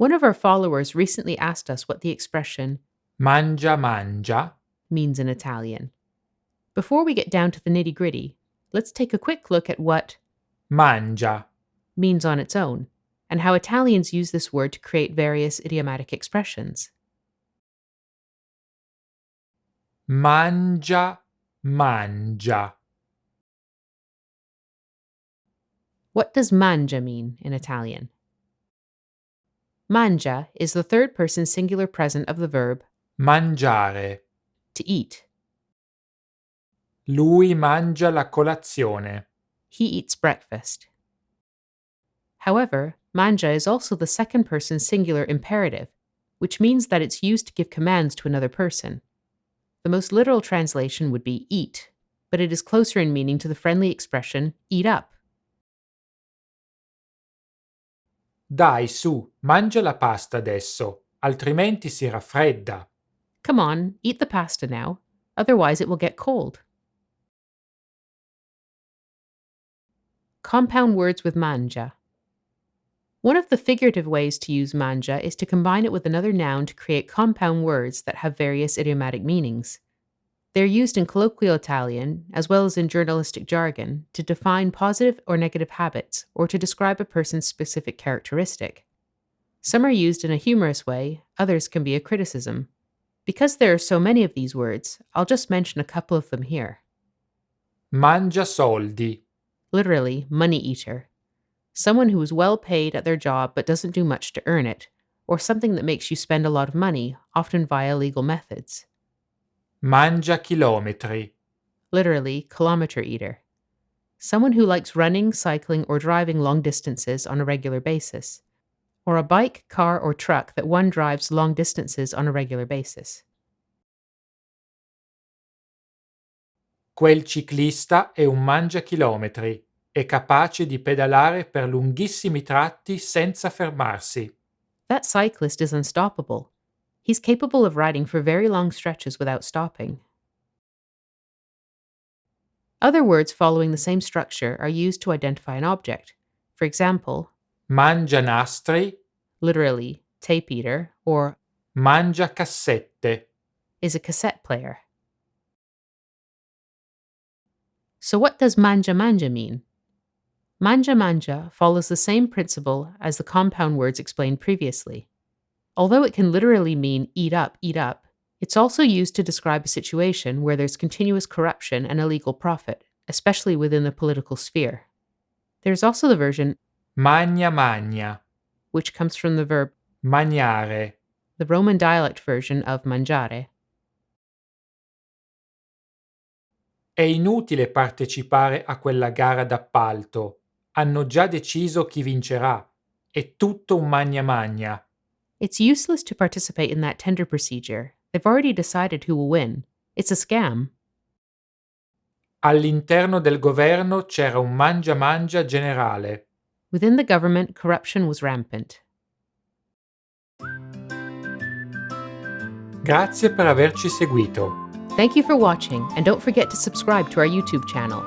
One of our followers recently asked us what the expression Mangia mangia. means in Italian. Before we get down to the nitty-gritty, let's take a quick look at what Mangia. means on its own, and how Italians use this word to create various idiomatic expressions. Mangia mangia. What does mangia mean in Italian? Mangia is the third person singular present of the verb Mangiare. to eat. Lui mangia la colazione. He eats breakfast. However, mangia is also the second person singular imperative, which means that it's used to give commands to another person. The most literal translation would be eat, but it is closer in meaning to the friendly expression eat up. Dai, su, mangia la pasta adesso, altrimenti si raffredda. Come on, eat the pasta now, otherwise it will get cold. Compound words with mangia. One of the figurative ways to use mangia is to combine it with another noun to create compound words that have various idiomatic meanings. They're used in colloquial Italian, as well as in journalistic jargon, to define positive or negative habits or to describe a person's specific characteristic. Some are used in a humorous way, others can be a criticism. Because there are so many of these words, I'll just mention a couple of them here. Mangia soldi. Literally, money eater. Someone who is well paid at their job but doesn't do much to earn it, or something that makes you spend a lot of money, often via legal methods. Mangia chilometri. Literally, kilometer eater. Someone who likes running, cycling, or driving long distances on a regular basis. Or a bike, car, or truck that one drives long distances on a regular basis. Quel ciclista è un mangiachilometri. È capace di pedalare per lunghissimi tratti senza fermarsi. That cyclist is unstoppable. He's capable of riding for very long stretches without stopping. Other words following the same structure are used to identify an object. For example, Mangia nastri. literally, tape eater, or Mangia cassette. is a cassette player. So what does mangia mangia mean? Mangia mangia follows the same principle as the compound words explained previously. Although it can literally mean eat up, it's also used to describe a situation where there's continuous corruption and illegal profit, especially within the political sphere. There's also the version Magna magna. which comes from the verb Magnare. the Roman dialect version of mangiare. È inutile partecipare a quella gara d'appalto. Hanno già deciso chi vincerà. È tutto un magna magna. It's useless to participate in that tender procedure. They've already decided who will win. It's a scam. All'interno del governo c'era un mangia mangia generale. Within the government, corruption was rampant. Grazie per averci seguito. Thank you for watching, and don't forget to subscribe to our YouTube channel.